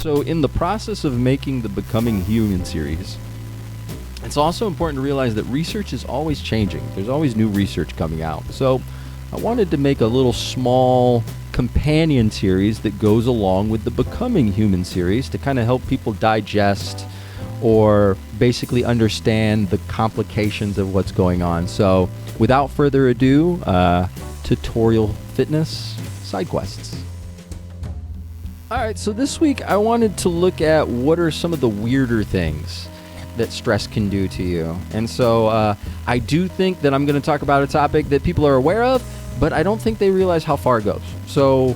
So in the process of making the Becoming Human series, it's also important to realize that research is always changing. There's always new research coming out. So I wanted to make a little small companion series that goes along with the Becoming Human series to kind of help people digest or basically understand the complications of what's going on. So without further ado, tutorial fitness side quests. Alright, so this week I wanted to look at what are some of the weirder things that stress can do to you. And so I do think that I'm going to talk about a topic that people are aware of, but I don't think they realize how far it goes. So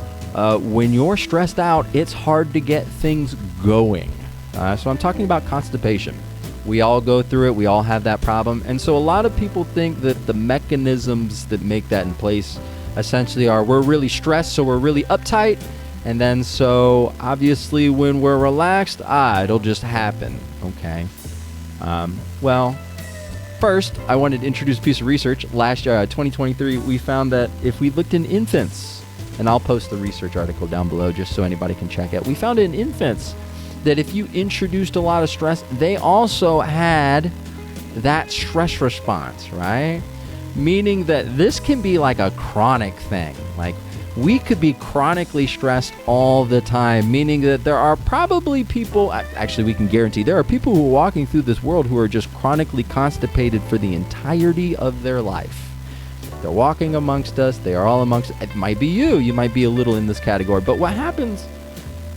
when you're stressed out, it's hard to get things going. So I'm talking about constipation. We all go through it. We all have that problem. And so a lot of people think that the mechanisms that make that in place essentially are we're really stressed, so we're really uptight. And then so obviously when we're relaxed, it'll just happen. Okay. Well, first, I wanted to introduce a piece of research. Last year, 2023, we found that if we looked in infants, and I'll post the research article down below just so anybody can check it. We found in infants that if you introduced a lot of stress, they also had that stress response, right? Meaning that this can be like a chronic thing. Like we could be chronically stressed all the time, meaning that there are probably people, actually we can guarantee there are people who are walking through this world who are just chronically constipated for the entirety of their life. They're walking amongst us, they are all amongst, it might be you might be a little in this category, but what happens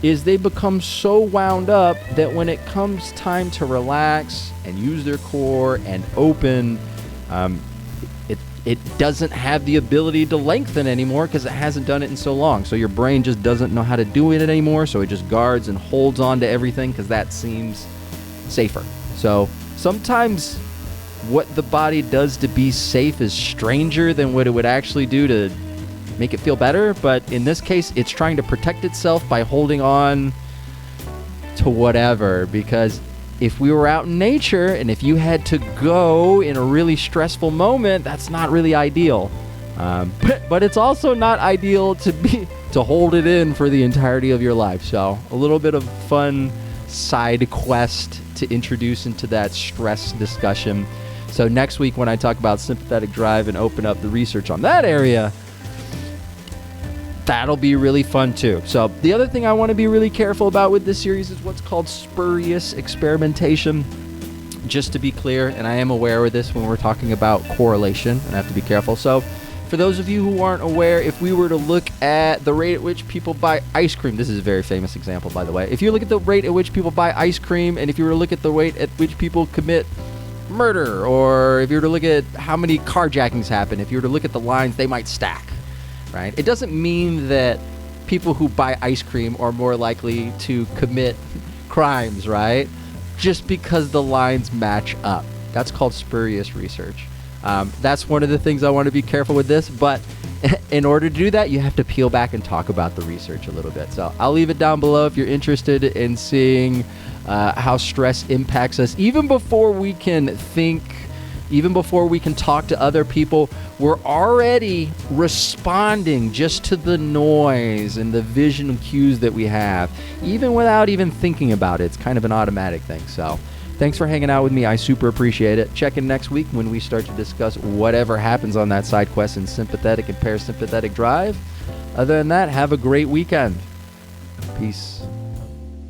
is they become so wound up that when it comes time to relax and use their core and open, it doesn't have the ability to lengthen anymore because it hasn't done it in so long. So your brain just doesn't know how to do it anymore, so it just guards and holds on to everything because that seems safer. So sometimes what the body does to be safe is stranger than what it would actually do to make it feel better, but in this case it's trying to protect itself by holding on to whatever, because if we were out in nature and if you had to go in a really stressful moment, that's not really ideal. But it's also not ideal to hold it in for the entirety of your life. So a little bit of fun side quest to introduce into that stress discussion. So next week when I talk about sympathetic drive and open up the research on that area, that'll be really fun too. So the other thing I want to be really careful about with this series is what's called spurious experimentation. Just to be clear, and I am aware of this when we're talking about correlation, and I have to be careful. So for those of you who aren't aware, if we were to look at the rate at which people buy ice cream, this is a very famous example, by the way. If you look at the rate at which people buy ice cream, and if you were to look at the rate at which people commit murder, or if you were to look at how many carjackings happen, if you were to look at the lines, they might stack. Right? It doesn't mean that people who buy ice cream are more likely to commit crimes, right? Just because the lines match up. That's called spurious research. That's one of the things I want to be careful with this, but in order to do that, you have to peel back and talk about the research a little bit. So I'll leave it down below if you're interested in seeing how stress impacts us. Even before we can think, even before we can talk to other people, we're already responding just to the noise and the visual cues that we have, even without even thinking about it. It's kind of an automatic thing. So thanks for hanging out with me. I super appreciate it. Check in next week when we start to discuss whatever happens on that side quest in sympathetic and parasympathetic drive. Other than that, have a great weekend. Peace.